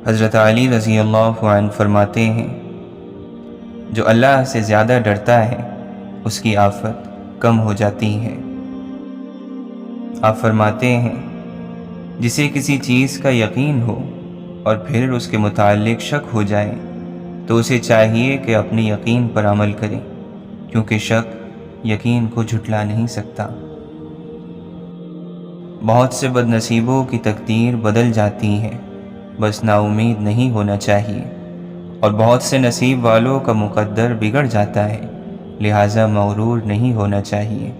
حضرت علی رضی اللہ عنہ فرماتے ہیں، جو اللہ سے زیادہ ڈرتا ہے اس کی آفت کم ہو جاتی ہے۔ آپ فرماتے ہیں، جسے کسی چیز کا یقین ہو اور پھر اس کے متعلق شک ہو جائے تو اسے چاہیے کہ اپنے یقین پر عمل کرے، کیونکہ شک یقین کو جھٹلا نہیں سکتا۔ بہت سے بد نصیبوں کی تقدیر بدل جاتی ہے، بس نا امید نہیں ہونا چاہیے، اور بہت سے نصیب والوں کا مقدر بگڑ جاتا ہے، لہٰذا مغرور نہیں ہونا چاہیے۔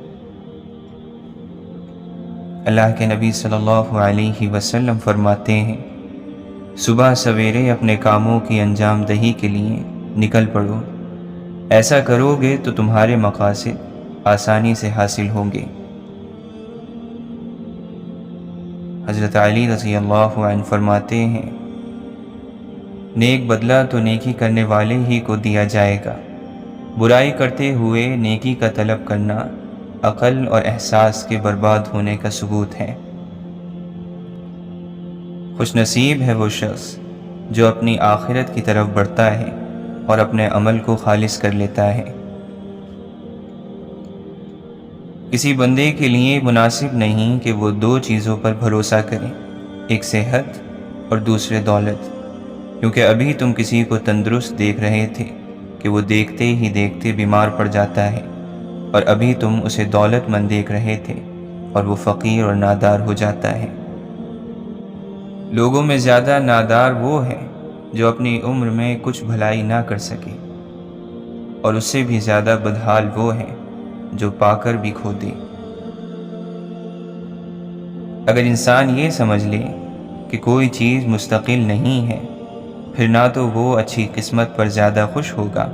اللہ کے نبی صلی اللہ علیہ وسلم فرماتے ہیں، صبح سویرے اپنے کاموں کی انجام دہی کے لیے نکل پڑو، ایسا کرو گے تو تمہارے مقاصد آسانی سے حاصل ہوں گے۔ حضرت علی رضی اللہ عنہ فرماتے ہیں، نیک بدلہ تو نیکی کرنے والے ہی کو دیا جائے گا، برائی کرتے ہوئے نیکی کا طلب کرنا عقل اور احساس کے برباد ہونے کا ثبوت ہے۔ خوش نصیب ہے وہ شخص جو اپنی آخرت کی طرف بڑھتا ہے اور اپنے عمل کو خالص کر لیتا ہے۔ کسی بندے کے لیے مناسب نہیں کہ وہ دو چیزوں پر بھروسہ کرے، ایک صحت اور دوسرے دولت، کیونکہ ابھی تم کسی کو تندرست دیکھ رہے تھے کہ وہ دیکھتے ہی دیکھتے بیمار پڑ جاتا ہے، اور ابھی تم اسے دولت مند دیکھ رہے تھے اور وہ فقیر اور نادار ہو جاتا ہے۔ لوگوں میں زیادہ نادار وہ ہے جو اپنی عمر میں کچھ بھلائی نہ کر سکے، اور اس سے بھی زیادہ بدحال وہ ہے جو پا کر بھی کھو دے۔ اگر انسان یہ سمجھ لے کہ کوئی چیز مستقل نہیں ہے، پھر نہ تو وہ اچھی قسمت پر زیادہ خوش ہوگا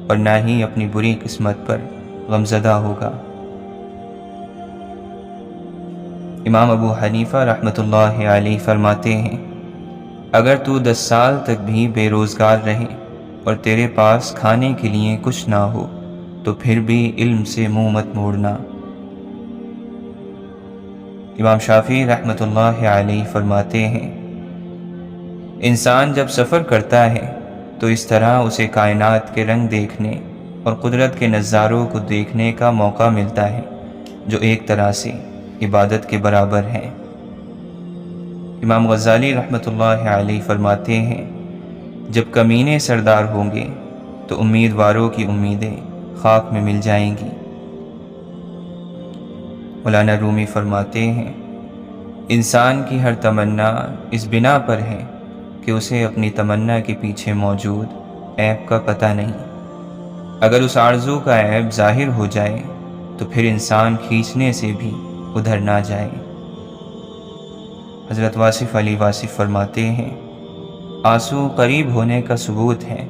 اور نہ ہی اپنی بری قسمت پر غمزدہ ہوگا۔ امام ابو حنیفہ رحمۃ اللہ علیہ فرماتے ہیں، اگر تو 10 سال تک بھی بے روزگار رہے اور تیرے پاس کھانے کے لیے کچھ نہ ہو تو پھر بھی علم سے منہ مت موڑنا۔ امام شافعی رحمۃ اللہ علیہ فرماتے ہیں، انسان جب سفر کرتا ہے تو اس طرح اسے کائنات کے رنگ دیکھنے اور قدرت کے نظاروں کو دیکھنے کا موقع ملتا ہے جو ایک طرح سے عبادت کے برابر ہے۔ امام غزالی رحمۃ اللہ علیہ فرماتے ہیں، جب کمینے سردار ہوں گے تو امیدواروں کی امیدیں خاک میں مل جائیں گی۔ مولانا رومی فرماتے ہیں، انسان کی ہر تمنا اس بنا پر ہے کہ اسے اپنی تمنا کے پیچھے موجود عیب کا پتہ نہیں۔ اگر اس آرزو کا عیب ظاہر ہو جائے تو پھر انسان کھینچنے سے بھی ادھر نہ جائے۔ حضرت واصف علی واصف فرماتے ہیں، آنسو قریب ہونے کا ثبوت ہے،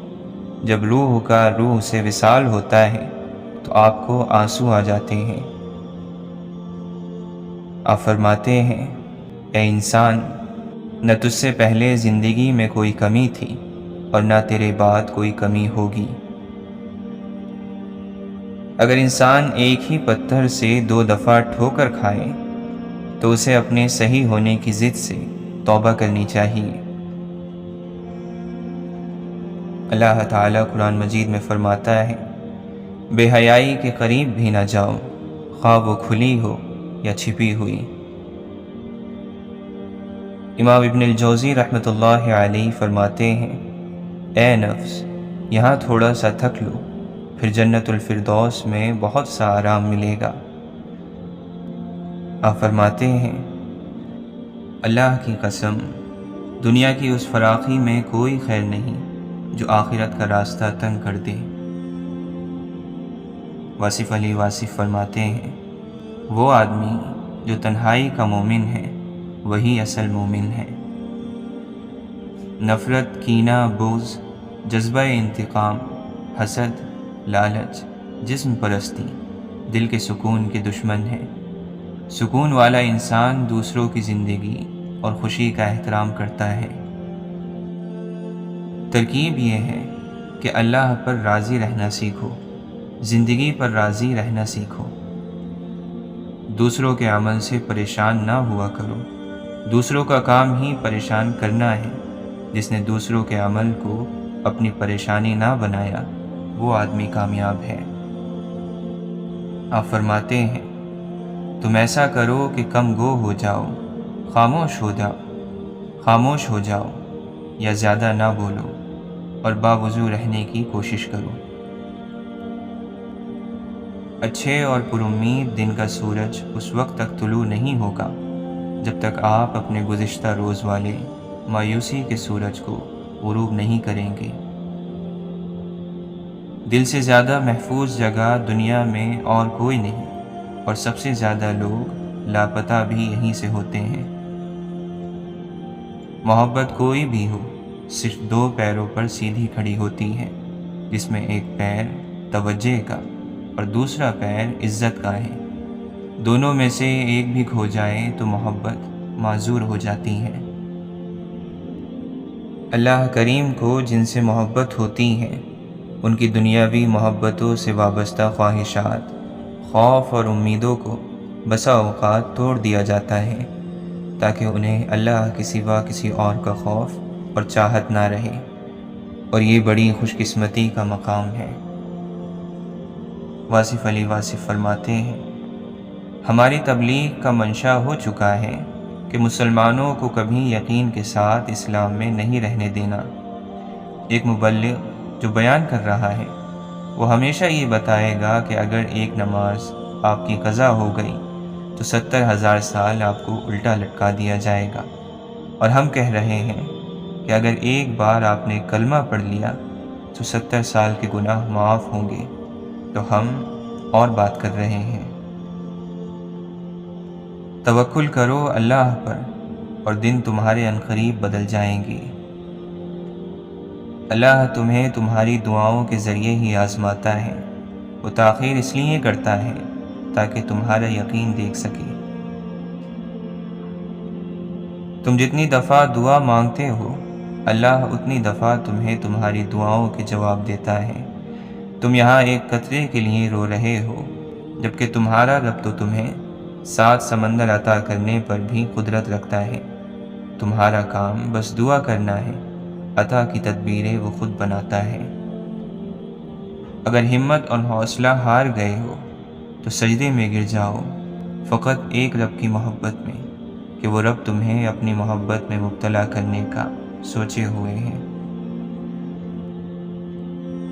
جب روح کا روح سے وصال ہوتا ہے تو آپ کو آنسو آ جاتے ہیں۔ آپ فرماتے ہیں، اے انسان، نہ تجھ سے پہلے زندگی میں کوئی کمی تھی اور نہ تیرے بعد کوئی کمی ہوگی۔ اگر انسان ایک ہی پتھر سے 2 دفعہ ٹھوکر کھائے تو اسے اپنے صحیح ہونے کی ضد سے توبہ کرنی چاہیے۔ اللہ تعالیٰ قرآن مجید میں فرماتا ہے، بے حیائی کے قریب بھی نہ جاؤ، خواہ وہ کھلی ہو یا چھپی ہوئی۔ امام ابن الجوزی رحمۃ اللہ علیہ فرماتے ہیں، اے نفس، یہاں تھوڑا سا تھک لو، پھر جنت الفردوس میں بہت سا آرام ملے گا۔ آپ فرماتے ہیں، اللہ کی قسم، دنیا کی اس فراخی میں کوئی خیر نہیں جو آخرت کا راستہ تنگ کر دے۔ واصف علی واصف فرماتے ہیں، وہ آدمی جو تنہائی کا مومن ہے وہی اصل مومن ہے۔ نفرت، کینہ، بغض، جذبہ انتقام، حسد، لالچ، جسم پرستی دل کے سکون کے دشمن ہے۔ سکون والا انسان دوسروں کی زندگی اور خوشی کا احترام کرتا ہے۔ ترکیب یہ ہے کہ اللہ پر راضی رہنا سیکھو، زندگی پر راضی رہنا سیکھو، دوسروں کے عمل سے پریشان نہ ہوا کرو۔ دوسروں کا کام ہی پریشان کرنا ہے، جس نے دوسروں کے عمل کو اپنی پریشانی نہ بنایا وہ آدمی کامیاب ہے۔ آپ فرماتے ہیں تم ایسا کرو کہ کم گو ہو جاؤ، خاموش ہو جاؤ یا زیادہ نہ بولو اور باوضو رہنے کی کوشش کرو۔ اچھے اور پر امید دن کا سورج اس وقت تک طلوع نہیں ہوگا جب تک آپ اپنے گزشتہ روز والے مایوسی کے سورج کو غروب نہیں کریں گے۔ دل سے زیادہ محفوظ جگہ دنیا میں اور کوئی نہیں، اور سب سے زیادہ لوگ لاپتہ بھی یہیں سے ہوتے ہیں۔ محبت کوئی بھی ہو صرف دو پیروں پر سیدھی کھڑی ہوتی ہے، جس میں ایک پیر توجہ کا اور دوسرا پیر عزت کا ہے۔ دونوں میں سے ایک بھی کھو جائے تو محبت معذور ہو جاتی ہے۔ اللہ کریم کو جن سے محبت ہوتی ہے ان کی دنیاوی محبتوں سے وابستہ خواہشات، خوف اور امیدوں کو بسا اوقات توڑ دیا جاتا ہے تاکہ انہیں اللہ کے سوا کسی اور کا خوف اور چاہت نہ رہے، اور یہ بڑی خوش قسمتی کا مقام ہے۔ واصف علی واصف فرماتے ہیں ہماری تبلیغ کا منشا ہو چکا ہے کہ مسلمانوں کو کبھی یقین کے ساتھ اسلام میں نہیں رہنے دینا۔ ایک مبلغ جو بیان کر رہا ہے وہ ہمیشہ یہ بتائے گا کہ اگر ایک نماز آپ کی قضا ہو گئی تو 70,000 سال آپ کو الٹا لٹکا دیا جائے گا، اور ہم کہہ رہے ہیں کہ اگر ایک بار آپ نے کلمہ پڑھ لیا تو 70 سال کے گناہ معاف ہوں گے، تو ہم اور بات کر رہے ہیں۔ توکل کرو اللہ پر اور دن تمہارے عنقریب بدل جائیں گے۔ اللہ تمہیں تمہاری دعاؤں کے ذریعے ہی آزماتا ہے، وہ تاخیر اس لیے کرتا ہے تاکہ تمہارا یقین دیکھ سکے۔ تم جتنی دفعہ دعا مانگتے ہو اللہ اتنی دفعہ تمہیں تمہاری دعاؤں کے جواب دیتا ہے۔ تم یہاں ایک قطرے کے لیے رو رہے ہو جبکہ تمہارا رب تو تمہیں 7 سمندر عطا کرنے پر بھی قدرت رکھتا ہے۔ تمہارا کام بس دعا کرنا ہے، عطا کی تدبیریں وہ خود بناتا ہے۔ اگر ہمت اور حوصلہ ہار گئے ہو تو سجدے میں گر جاؤ، فقط ایک رب کی محبت میں کہ وہ رب تمہیں اپنی محبت میں مبتلا کرنے کا سوچے ہوئے ہیں۔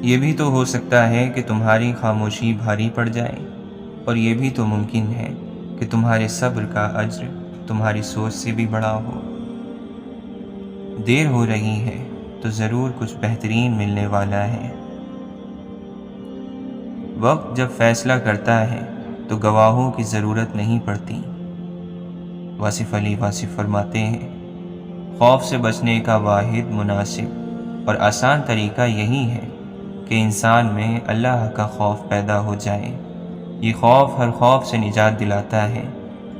یہ بھی تو ہو سکتا ہے کہ تمہاری خاموشی بھاری پڑ جائے، اور یہ بھی تو ممکن ہے کہ تمہارے صبر کا اجر تمہاری سوچ سے بھی بڑا ہو۔ دیر ہو رہی ہے تو ضرور کچھ بہترین ملنے والا ہے۔ وقت جب فیصلہ کرتا ہے تو گواہوں کی ضرورت نہیں پڑتی۔ واصف علی واصف فرماتے ہیں خوف سے بچنے کا واحد مناسب اور آسان طریقہ یہی ہے کہ انسان میں اللہ کا خوف پیدا ہو جائے۔ یہ خوف ہر خوف سے نجات دلاتا ہے۔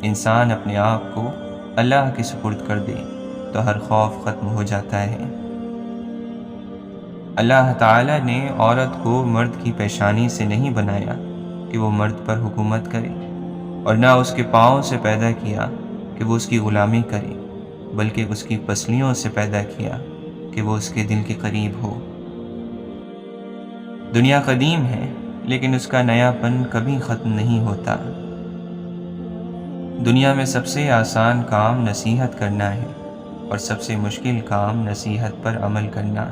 انسان اپنے آپ کو اللہ کے سپرد کر دے تو ہر خوف ختم ہو جاتا ہے۔ اللہ تعالیٰ نے عورت کو مرد کی پیشانی سے نہیں بنایا کہ وہ مرد پر حکومت کرے، اور نہ اس کے پاؤں سے پیدا کیا کہ وہ اس کی غلامی کرے، بلکہ اس کی پسلیوں سے پیدا کیا کہ وہ اس کے دل کے قریب ہو۔ دنیا قدیم ہے لیکن اس کا نیا پن کبھی ختم نہیں ہوتا۔ دنیا میں سب سے آسان کام نصیحت کرنا ہے اور سب سے مشکل کام نصیحت پر عمل کرنا۔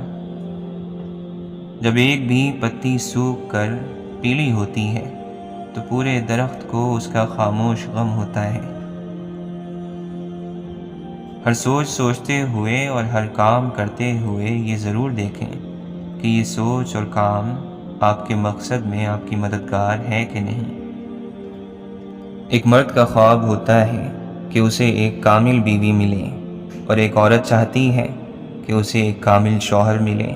جب ایک بھی پتی سوکھ کر پیلی ہوتی ہے تو پورے درخت کو اس کا خاموش غم ہوتا ہے۔ ہر سوچ سوچتے ہوئے اور ہر کام کرتے ہوئے یہ ضرور دیکھیں کہ یہ سوچ اور کام آپ کے مقصد میں آپ کی مددگار ہے کہ نہیں۔ ایک مرد کا خواب ہوتا ہے کہ اسے ایک کامل بیوی ملے، اور ایک عورت چاہتی ہے کہ اسے ایک کامل شوہر ملے،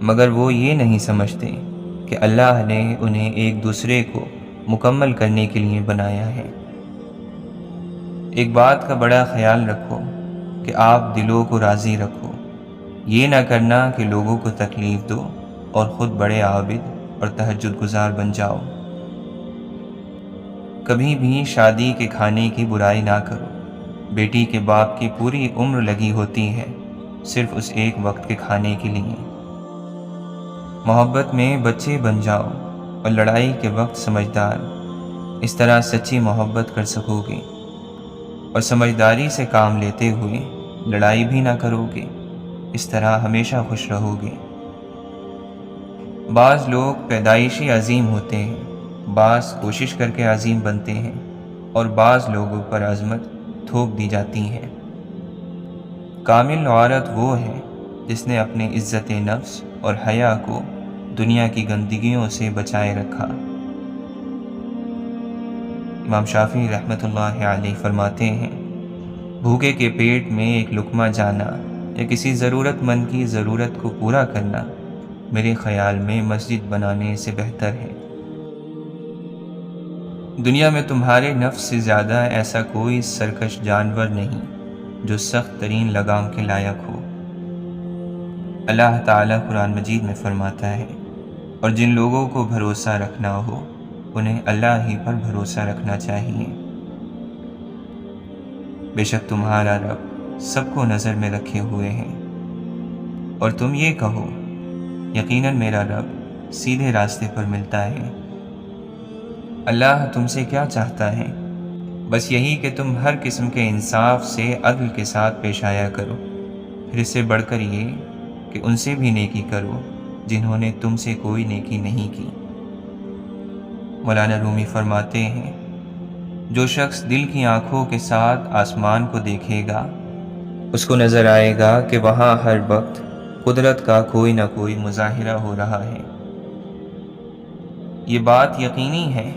مگر وہ یہ نہیں سمجھتے کہ اللہ نے انہیں ایک دوسرے کو مکمل کرنے کے لیے بنایا ہے۔ ایک بات کا بڑا خیال رکھو کہ آپ دلوں کو راضی رکھو، یہ نہ کرنا کہ لوگوں کو تکلیف دو اور خود بڑے عابد اور تہجد گزار بن جاؤ۔ کبھی بھی شادی کے کھانے کی برائی نہ کرو۔ بیٹی کے باپ کی پوری عمر لگی ہوتی ہے صرف اس ایک وقت کے کھانے کے لیے۔ محبت میں بچے بن جاؤ اور لڑائی کے وقت سمجھدار، اس طرح سچی محبت کر سکو گے، اور سمجھداری سے کام لیتے ہوئے لڑائی بھی نہ کرو گے، اس طرح ہمیشہ خوش رہو گے۔ بعض لوگ پیدائشی عظیم ہوتے ہیں، بعض کوشش کر کے عظیم بنتے ہیں، اور بعض لوگوں پر عظمت تھوپ دی جاتی ہے۔ کامل عورت وہ ہے جس نے اپنے عزت نفس اور حیا کو دنیا کی گندگیوں سے بچائے رکھا۔ امام شافعی رحمۃ اللہ علیہ فرماتے ہیں، بھوکے کے پیٹ میں ایک لقمہ جانا یا کسی ضرورت مند کی ضرورت کو پورا کرنا میرے خیال میں مسجد بنانے سے بہتر ہے۔ دنیا میں تمہارے نفس سے زیادہ ایسا کوئی سرکش جانور نہیں جو سخت ترین لگام کے لائق ہو۔ اللہ تعالیٰ قرآن مجید میں فرماتا ہے، اور جن لوگوں کو بھروسہ رکھنا ہو انہیں اللہ ہی پر بھروسہ رکھنا چاہیے۔ بے شک تمہارا رب سب کو نظر میں رکھے ہوئے ہیں، اور تم یہ کہو، یقیناً میرا رب سیدھے راستے پر ملتا ہے۔ اللہ تم سے کیا چاہتا ہے؟ بس یہی کہ تم ہر قسم کے انصاف سے عدل کے ساتھ پیش آیا کرو، پھر اس سے بڑھ کر یہ کہ ان سے بھی نیکی کرو جنہوں نے تم سے کوئی نیکی نہیں کی۔ مولانا رومی فرماتے ہیں، جو شخص دل کی آنکھوں کے ساتھ آسمان کو دیکھے گا اس کو نظر آئے گا کہ وہاں ہر وقت قدرت کا کوئی نہ کوئی مظاہرہ ہو رہا ہے۔ یہ بات یقینی ہے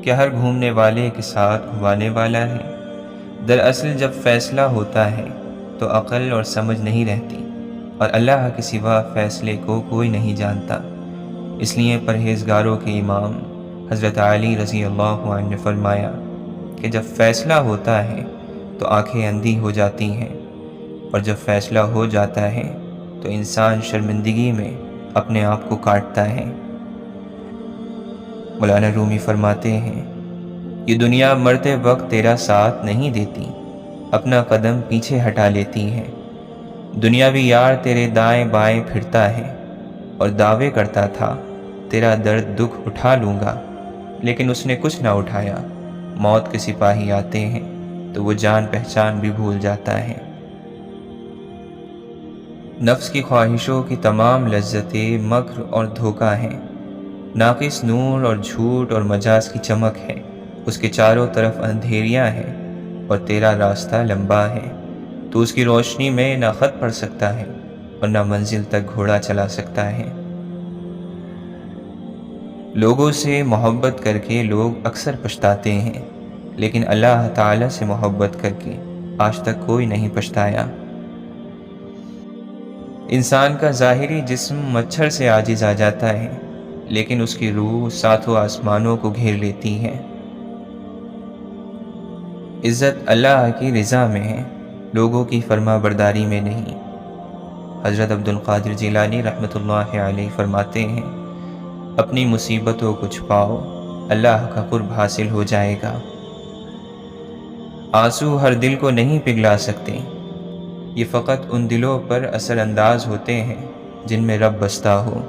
کہ ہر گھومنے والے کے ساتھ گھمانے والا ہے۔ دراصل جب فیصلہ ہوتا ہے تو عقل اور سمجھ نہیں رہتی، اور اللہ کے سوا فیصلے کو کوئی نہیں جانتا۔ اس لیے پرہیزگاروں کے امام حضرت علی رضی اللہ عنہ نے فرمایا کہ جب فیصلہ ہوتا ہے تو آنکھیں اندھی ہو جاتی ہیں، اور جب فیصلہ ہو جاتا ہے تو انسان شرمندگی میں اپنے آپ کو کاٹتا ہے۔ مولانا رومی فرماتے ہیں، یہ دنیا مرتے وقت تیرا ساتھ نہیں دیتی، اپنا قدم پیچھے ہٹا لیتی ہے۔ دنیاوی یار تیرے دائیں بائیں پھرتا ہے اور دعوے کرتا تھا تیرا درد دکھ اٹھا لوں گا، لیکن اس نے کچھ نہ اٹھایا۔ موت کے سپاہی آتے ہیں تو وہ جان پہچان بھی بھول جاتا ہے۔ نفس کی خواہشوں کی تمام لذتیں مکر اور دھوکہ ہیں، ناقص نور اور جھوٹ اور مجاز کی چمک ہے، اس کے چاروں طرف اندھیریاں ہیں اور تیرا راستہ لمبا ہے، تو اس کی روشنی میں نہ خط پڑھ سکتا ہے اور نہ منزل تک گھوڑا چلا سکتا ہے۔ لوگوں سے محبت کر کے لوگ اکثر پچھتاتے ہیں، لیکن اللہ تعالیٰ سے محبت کر کے آج تک کوئی نہیں پچھتایا۔ انسان کا ظاہری جسم مچھر سے عاجز آ جاتا ہے، لیکن اس کی روح ساتوں آسمانوں کو گھیر لیتی ہے۔ عزت اللہ کی رضا میں ہے، لوگوں کی فرما برداری میں نہیں۔ حضرت عبد القادر جیلانی رحمۃ اللہ علیہ فرماتے ہیں، اپنی مصیبتوں کو چھپاؤ، اللہ کا قرب حاصل ہو جائے گا۔ آنسو ہر دل کو نہیں پگھلا سکتے، یہ فقط ان دلوں پر اثر انداز ہوتے ہیں جن میں رب بستا ہو۔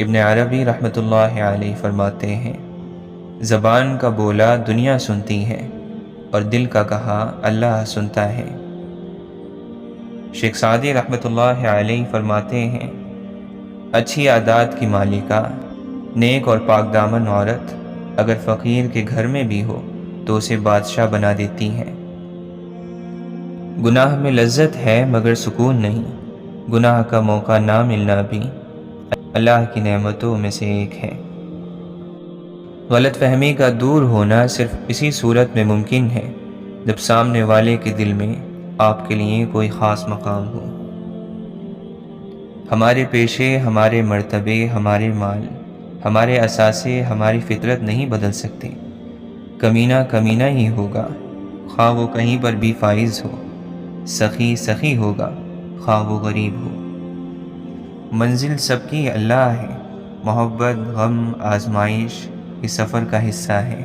ابن عربی رحمۃ اللہ علیہ فرماتے ہیں، زبان کا بولا دنیا سنتی ہے اور دل کا کہا اللہ سنتا ہے۔ شیخ سعدی رحمۃ اللہ علیہ فرماتے ہیں، اچھی عادات کی مالکہ، نیک اور پاک دامن عورت اگر فقیر کے گھر میں بھی ہو تو اسے بادشاہ بنا دیتی ہے۔ گناہ میں لذت ہے مگر سکون نہیں، گناہ کا موقع نہ ملنا بھی اللہ کی نعمتوں میں سے ایک ہے۔ غلط فہمی کا دور ہونا صرف اسی صورت میں ممکن ہے جب سامنے والے کے دل میں آپ کے لیے کوئی خاص مقام ہو۔ ہمارے پیشے، ہمارے مرتبے، ہمارے مال، ہمارے اثاثے ہماری فطرت نہیں بدل سکتے۔ کمینہ کمینہ ہی ہوگا، خواہ وہ کہیں پر بھی فائز ہو، سخی سخی ہوگا، خواہ وہ غریب ہو۔ منزل سب کی اللہ ہے، محبت، غم، آزمائش یہ سفر کا حصہ ہے۔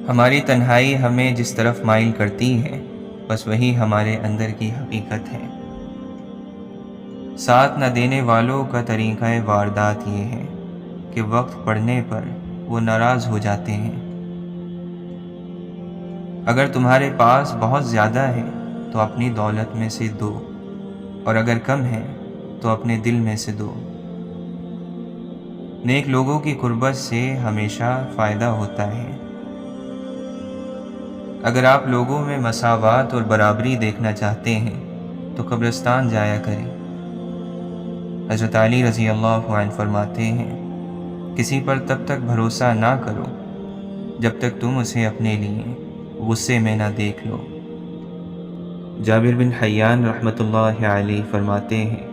ہماری تنہائی ہمیں جس طرف مائل کرتی ہے بس وہی ہمارے اندر کی حقیقت ہے۔ ساتھ نہ دینے والوں کا طریقہ واردات یہ ہے کہ وقت پڑنے پر وہ ناراض ہو جاتے ہیں۔ اگر تمہارے پاس بہت زیادہ ہے تو اپنی دولت میں سے دو، اور اگر کم ہے تو اپنے دل میں سے دو۔ نیک لوگوں کی قربت سے ہمیشہ فائدہ ہوتا ہے۔ اگر آپ لوگوں میں مساوات اور برابری دیکھنا چاہتے ہیں تو قبرستان جایا کریں۔ حضرت علی رضی اللہ عنہ فرماتے ہیں، کسی پر تب تک بھروسہ نہ کرو جب تک تم اسے اپنے لیے غصے میں نہ دیکھ لو۔ جابر بن حیان رحمۃ اللہ علیہ فرماتے ہیں،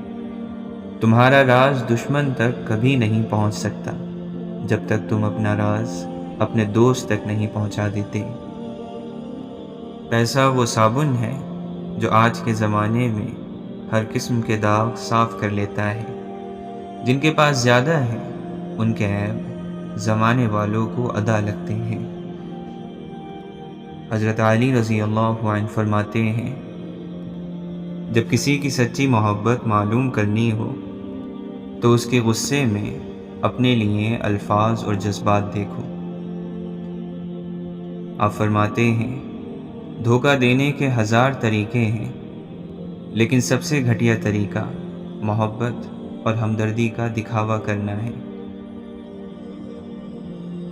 تمہارا راز دشمن تک کبھی نہیں پہنچ سکتا جب تک تم اپنا راز اپنے دوست تک نہیں پہنچا دیتے۔ پیسہ وہ صابن ہے جو آج کے زمانے میں ہر قسم کے داغ صاف کر لیتا ہے۔ جن کے پاس زیادہ ہے ان کے عیب زمانے والوں کو ادا لگتے ہیں۔ حضرت علی رضی اللہ عنہ فرماتے ہیں، جب کسی کی سچی محبت معلوم کرنی ہو تو اس کے غصے میں اپنے لیے الفاظ اور جذبات دیکھو۔ آپ فرماتے ہیں، دھوکہ دینے کے 1000 طریقے ہیں، لیکن سب سے گھٹیا طریقہ محبت اور ہمدردی کا دکھاوا کرنا ہے۔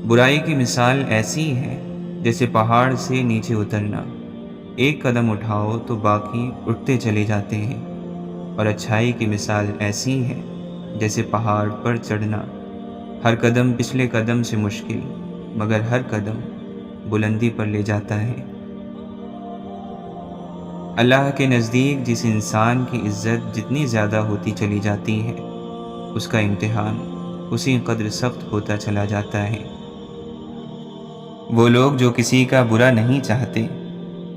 برائی کی مثال ایسی ہے جیسے پہاڑ سے نیچے اترنا، ایک قدم اٹھاؤ تو باقی اٹھتے چلے جاتے ہیں، اور اچھائی کی مثال ایسی ہے جیسے پہاڑ پر چڑھنا، ہر قدم پچھلے قدم سے مشکل مگر ہر قدم بلندی پر لے جاتا ہے۔ اللہ کے نزدیک جس انسان کی عزت جتنی زیادہ ہوتی چلی جاتی ہے اس کا امتحان اسی قدر سخت ہوتا چلا جاتا ہے۔ وہ لوگ جو کسی کا برا نہیں چاہتے،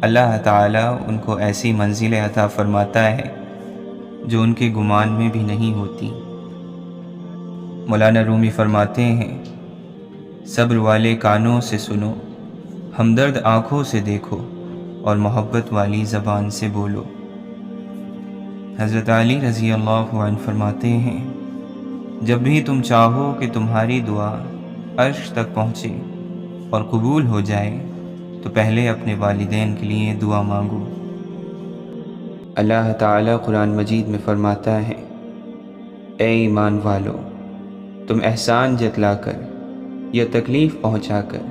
اللہ تعالیٰ ان کو ایسی منزل عطا فرماتا ہے جو ان کے گمان میں بھی نہیں ہوتی۔ مولانا رومی فرماتے ہیں، صبر والے کانوں سے سنو، ہمدرد آنکھوں سے دیکھو، اور محبت والی زبان سے بولو۔ حضرت علی رضی اللہ عنہ فرماتے ہیں، جب بھی تم چاہو کہ تمہاری دعا عرش تک پہنچے اور قبول ہو جائے تو پہلے اپنے والدین کے لیے دعا مانگو۔ اللہ تعالیٰ قرآن مجید میں فرماتا ہے، اے ایمان والو، تم احسان جتلا کر یا تکلیف پہنچا کر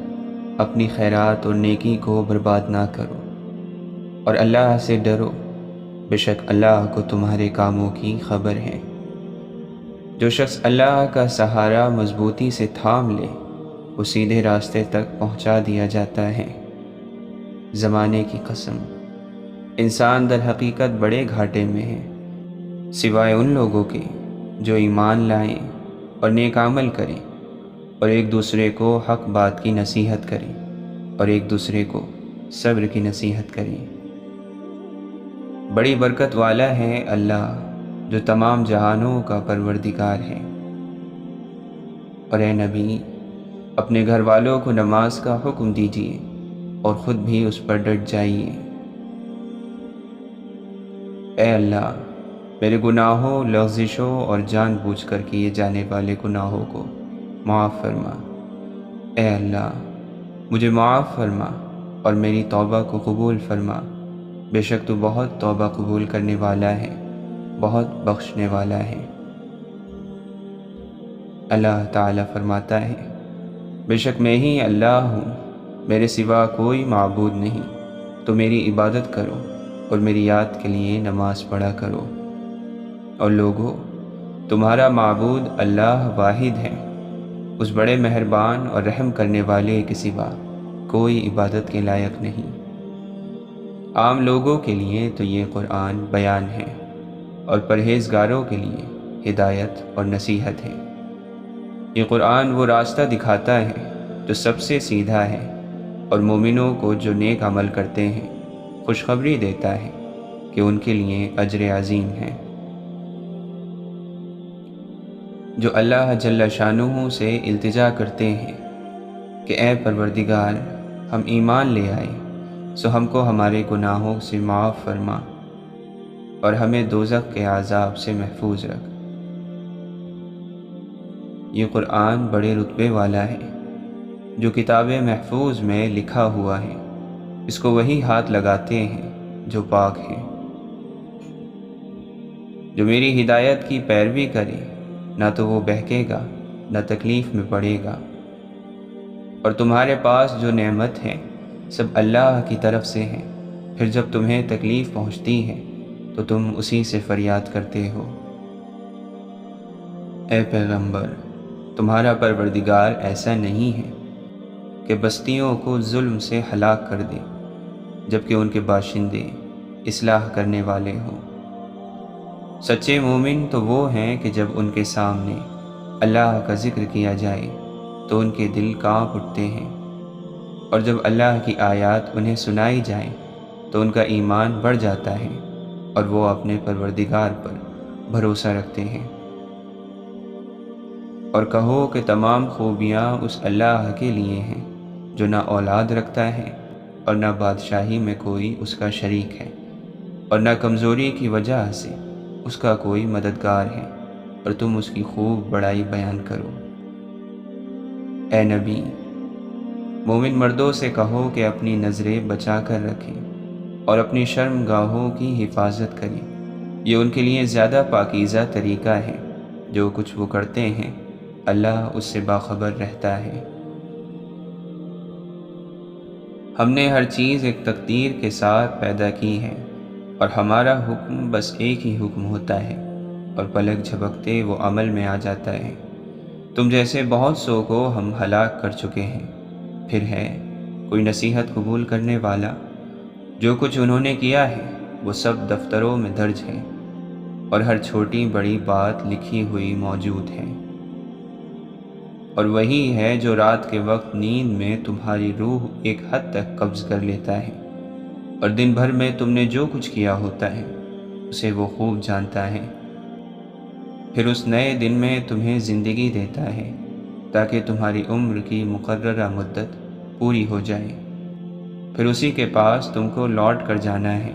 اپنی خیرات اور نیکی کو برباد نہ کرو، اور اللہ سے ڈرو، بے شک اللہ کو تمہارے کاموں کی خبر ہے۔ جو شخص اللہ کا سہارا مضبوطی سے تھام لے وہ سیدھے راستے تک پہنچا دیا جاتا ہے۔ زمانے کی قسم، انسان در حقیقت بڑے گھاٹے میں ہے، سوائے ان لوگوں کے جو ایمان لائیں اور نیک عمل کریں، اور ایک دوسرے کو حق بات کی نصیحت کریں، اور ایک دوسرے کو صبر کی نصیحت کریں۔ بڑی برکت والا ہے اللہ جو تمام جہانوں کا پروردگار ہے۔ اور اے نبی، اپنے گھر والوں کو نماز کا حکم دیجیے اور خود بھی اس پر ڈٹ جائیے۔ اے اللہ، میرے گناہوں، لغزشوں اور جان بوجھ کر کیے جانے والے گناہوں کو معاف فرما۔ اے اللہ، مجھے معاف فرما اور میری توبہ کو قبول فرما، بے شک تو بہت توبہ قبول کرنے والا ہے، بہت بخشنے والا ہے۔ اللہ تعالیٰ فرماتا ہے، بے شک میں ہی اللہ ہوں، میرے سوا کوئی معبود نہیں، تو میری عبادت کرو اور میری یاد کے لیے نماز پڑھا کرو۔ اور لوگو، تمہارا معبود اللہ واحد ہے، اس بڑے مہربان اور رحم کرنے والے کے سوا کوئی عبادت کے لائق نہیں۔ عام لوگوں کے لیے تو یہ قرآن بیان ہے، اور پرہیزگاروں کے لیے ہدایت اور نصیحت ہے۔ یہ قرآن وہ راستہ دکھاتا ہے جو سب سے سیدھا ہے، اور مومنوں کو جو نیک عمل کرتے ہیں خوشخبری دیتا ہے کہ ان کے لیے اجر عظیم ہے۔ جو اللہ جل شانہ سے التجا کرتے ہیں کہ اے پروردگار، ہم ایمان لے آئے سو ہم کو ہمارے گناہوں سے معاف فرما اور ہمیں دوزخ کے عذاب سے محفوظ رکھ۔ یہ قرآن بڑے رتبے والا ہے جو کتاب محفوظ میں لکھا ہوا ہے، اس کو وہی ہاتھ لگاتے ہیں جو پاک ہیں۔ جو میری ہدایت کی پیروی کرے نہ تو وہ بہکے گا نہ تکلیف میں پڑے گا، اور تمہارے پاس جو نعمت ہے سب اللہ کی طرف سے ہیں، پھر جب تمہیں تکلیف پہنچتی ہے تو تم اسی سے فریاد کرتے ہو۔ اے پیغمبر، تمہارا پروردگار ایسا نہیں ہے کہ بستیوں کو ظلم سے ہلاک کر دے جبکہ ان کے باشندے اصلاح کرنے والے ہوں۔ سچے مومن تو وہ ہیں کہ جب ان کے سامنے اللہ کا ذکر کیا جائے تو ان کے دل کانپ اٹھتے ہیں، اور جب اللہ کی آیات انہیں سنائی جائیں تو ان کا ایمان بڑھ جاتا ہے اور وہ اپنے پروردگار پر بھروسہ رکھتے ہیں۔ اور کہو کہ تمام خوبیاں اس اللہ کے لیے ہیں جو نہ اولاد رکھتا ہے اور نہ بادشاہی میں کوئی اس کا شریک ہے، اور نہ کمزوری کی وجہ سے اس کا کوئی مددگار ہے، اور تم اس کی خوب بڑائی بیان کرو۔ اے نبی، مومن مردوں سے کہو کہ اپنی نظریں بچا کر رکھیں اور اپنی شرم گاہوں کی حفاظت کریں، یہ ان کے لیے زیادہ پاکیزہ طریقہ ہے۔ جو کچھ وہ کرتے ہیں اللہ اس سے باخبر رہتا ہے۔ ہم نے ہر چیز ایک تقدیر کے ساتھ پیدا کی ہے، اور ہمارا حکم بس ایک ہی حکم ہوتا ہے، اور پلک جھپکتے وہ عمل میں آ جاتا ہے۔ تم جیسے بہت سو کو ہم ہلاک کر چکے ہیں، پھر ہے کوئی نصیحت قبول کرنے والا؟ جو کچھ انہوں نے کیا ہے وہ سب دفتروں میں درج ہے، اور ہر چھوٹی بڑی بات لکھی ہوئی موجود ہے۔ اور وہی ہے جو رات کے وقت نیند میں تمہاری روح ایک حد تک قبض کر لیتا ہے، اور دن بھر میں تم نے جو کچھ کیا ہوتا ہے اسے وہ خوب جانتا ہے۔ پھر اس نئے دن میں تمہیں زندگی دیتا ہے تاکہ تمہاری عمر کی مقررہ مدت پوری ہو جائے، پھر اسی کے پاس تم کو لوٹ کر جانا ہے۔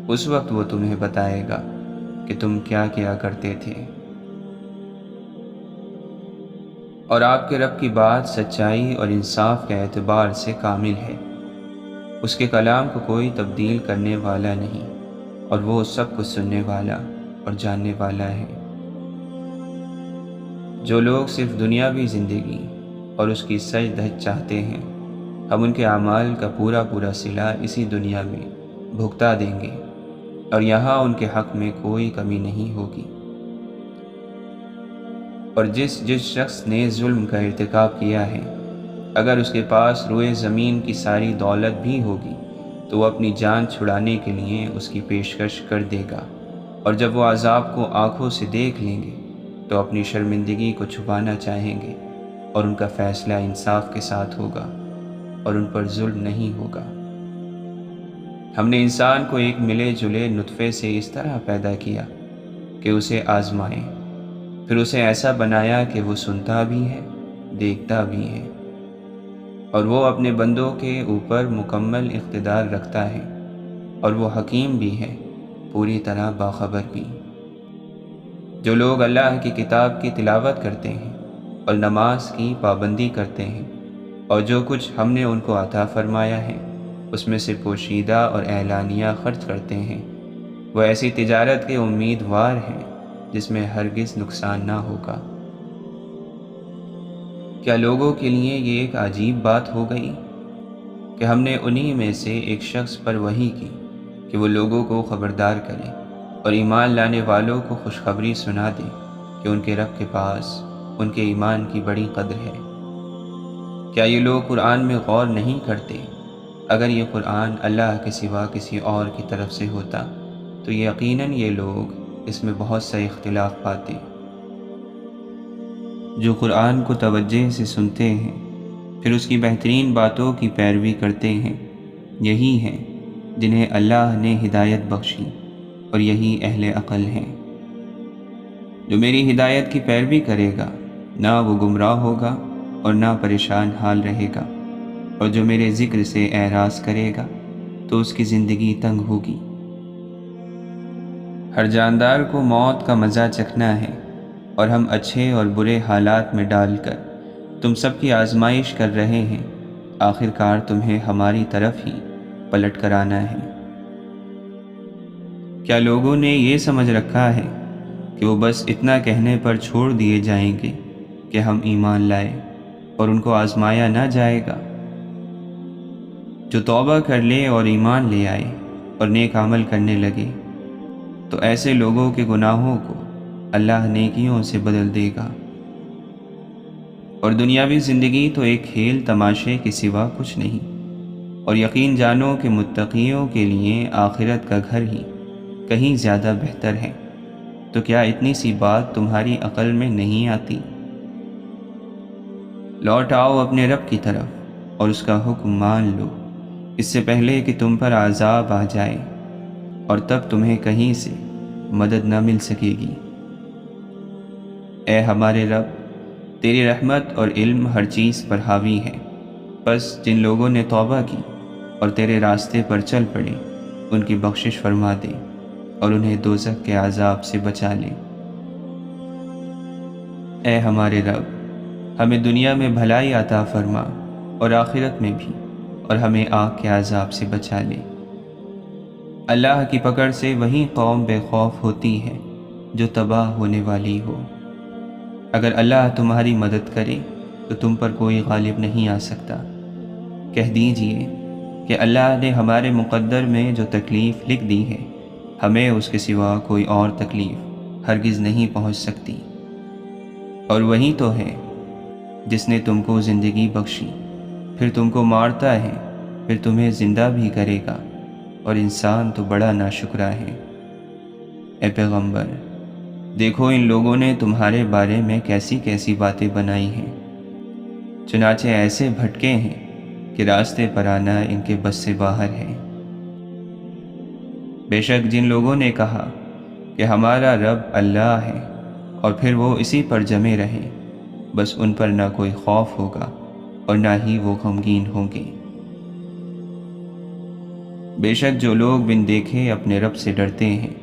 اس وقت وہ تمہیں بتائے گا کہ تم کیا کیا کرتے تھے۔ اور آپ کے رب کی بات سچائی اور انصاف کے اعتبار سے کامل ہے، اس کے کلام کو کوئی تبدیل کرنے والا نہیں، اور وہ سب کچھ سننے والا اور جاننے والا ہے۔ جو لوگ صرف دنیاوی زندگی اور اس کی سج دھج چاہتے ہیں، ہم ان کے اعمال کا پورا پورا صلہ اسی دنیا میں بھگتا دیں گے، اور یہاں ان کے حق میں کوئی کمی نہیں ہوگی۔ اور جس شخص نے ظلم کا ارتکاب کیا ہے، اگر اس کے پاس روئے زمین کی ساری دولت بھی ہوگی تو وہ اپنی جان چھڑانے کے لیے اس کی پیشکش کر دے گا، اور جب وہ عذاب کو آنکھوں سے دیکھ لیں گے تو اپنی شرمندگی کو چھپانا چاہیں گے، اور ان کا فیصلہ انصاف کے ساتھ ہوگا اور ان پر ظلم نہیں ہوگا۔ ہم نے انسان کو ایک ملے جلے نطفے سے اس طرح پیدا کیا کہ اسے آزمائیں، پھر اسے ایسا بنایا کہ وہ سنتا بھی ہے، دیکھتا بھی ہے، اور وہ اپنے بندوں کے اوپر مکمل اقتدار رکھتا ہے، اور وہ حکیم بھی ہے، پوری طرح باخبر بھی۔ جو لوگ اللہ کی کتاب کی تلاوت کرتے ہیں اور نماز کی پابندی کرتے ہیں، اور جو کچھ ہم نے ان کو عطا فرمایا ہے اس میں سے پوشیدہ اور اعلانیہ خرچ کرتے ہیں، وہ ایسی تجارت کے امیدوار ہیں جس میں ہرگز نقصان نہ ہوگا۔ کیا لوگوں کے لیے یہ ایک عجیب بات ہو گئی کہ ہم نے انہی میں سے ایک شخص پر وحی کی کہ وہ لوگوں کو خبردار کرے اور ایمان لانے والوں کو خوشخبری سنا دے کہ ان کے رب کے پاس ان کے ایمان کی بڑی قدر ہے۔ کیا یہ لوگ قرآن میں غور نہیں کرتے؟ اگر یہ قرآن اللہ کے سوا کسی اور کی طرف سے ہوتا تو یقیناً یہ لوگ اس میں بہت سا اختلاف پاتے۔ جو قرآن کو توجہ سے سنتے ہیں پھر اس کی بہترین باتوں کی پیروی کرتے ہیں، یہی ہیں جنہیں اللہ نے ہدایت بخشی، اور یہی اہل عقل ہیں۔ جو میری ہدایت کی پیروی کرے گا نہ وہ گمراہ ہوگا اور نہ پریشان حال رہے گا۔ اور جو میرے ذکر سے اعراض کرے گا تو اس کی زندگی تنگ ہوگی۔ ہر جاندار کو موت کا مزہ چکھنا ہے، اور ہم اچھے اور برے حالات میں ڈال کر تم سب کی آزمائش کر رہے ہیں۔ آخر کار تمہیں ہماری طرف ہی پلٹ کر آنا ہے۔ کیا لوگوں نے یہ سمجھ رکھا ہے کہ وہ بس اتنا کہنے پر چھوڑ دیے جائیں گے کہ ہم ایمان لائے اور ان کو آزمایا نہ جائے گا؟ جو توبہ کر لے اور ایمان لے آئے اور نیک عمل کرنے لگے تو ایسے لوگوں کے گناہوں کو اللہ نیکیوں سے بدل دے گا۔ اور دنیاوی زندگی تو ایک کھیل تماشے کے سوا کچھ نہیں، اور یقین جانو کہ متقیوں کے لیے آخرت کا گھر ہی کہیں زیادہ بہتر ہے۔ تو کیا اتنی سی بات تمہاری عقل میں نہیں آتی؟ لوٹ آؤ اپنے رب کی طرف اور اس کا حکم مان لو، اس سے پہلے کہ تم پر عذاب آ جائے اور تب تمہیں کہیں سے مدد نہ مل سکے گی۔ اے ہمارے رب، تیری رحمت اور علم ہر چیز پر حاوی ہے، بس جن لوگوں نے توبہ کی اور تیرے راستے پر چل پڑے ان کی بخشش فرما دے اور انہیں دوزخ کے عذاب سے بچا لے۔ اے ہمارے رب، ہمیں دنیا میں بھلائی عطا فرما اور آخرت میں بھی، اور ہمیں آگ کے عذاب سے بچا لے۔ اللہ کی پکڑ سے وہی قوم بے خوف ہوتی ہے جو تباہ ہونے والی ہو۔ اگر اللہ تمہاری مدد کرے تو تم پر کوئی غالب نہیں آ سکتا۔ کہہ دیجئے کہ اللہ نے ہمارے مقدر میں جو تکلیف لکھ دی ہے، ہمیں اس کے سوا کوئی اور تکلیف ہرگز نہیں پہنچ سکتی۔ اور وہی تو ہے جس نے تم کو زندگی بخشی، پھر تم کو مارتا ہے، پھر تمہیں زندہ بھی کرے گا، اور انسان تو بڑا ناشکرا ہے۔ اے پیغمبر، دیکھو ان لوگوں نے تمہارے بارے میں کیسی کیسی باتیں بنائی ہیں، چنانچہ ایسے بھٹکے ہیں کہ راستے پر آنا ان کے بس سے باہر ہے۔ بے شک جن لوگوں نے کہا کہ ہمارا رب اللہ ہے اور پھر وہ اسی پر جمے رہے، بس ان پر نہ کوئی خوف ہوگا اور نہ ہی وہ غمگین ہوں گے۔ بے شک جو لوگ بن دیکھے اپنے رب سے ڈرتے ہیں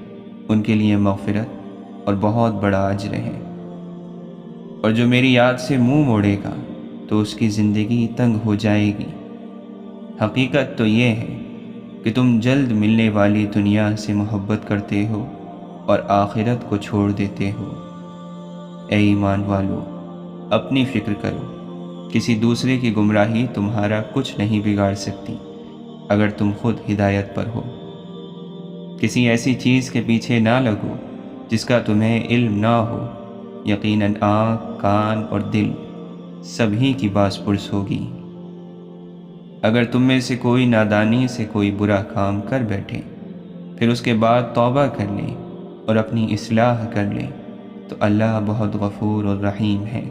ان کے لیے مغفرت اور بہت بڑا اجر ہے، اور جو میری یاد سے منہ موڑے گا تو اس کی زندگی تنگ ہو جائے گی۔ حقیقت تو یہ ہے کہ تم جلد ملنے والی دنیا سے محبت کرتے ہو اور آخرت کو چھوڑ دیتے ہو۔ اے ایمان والو، اپنی فکر کرو، کسی دوسرے کی گمراہی تمہارا کچھ نہیں بگاڑ سکتی اگر تم خود ہدایت پر ہو۔ کسی ایسی چیز کے پیچھے نہ لگو جس کا تمہیں علم نہ ہو، یقیناً آنکھ، کان اور دل سبھی کی باز پرس ہوگی۔ اگر تم میں سے کوئی نادانی سے کوئی برا کام کر بیٹھے، پھر اس کے بعد توبہ کر لے اور اپنی اصلاح کر لے تو اللہ بہت غفور اور رحیم ہے۔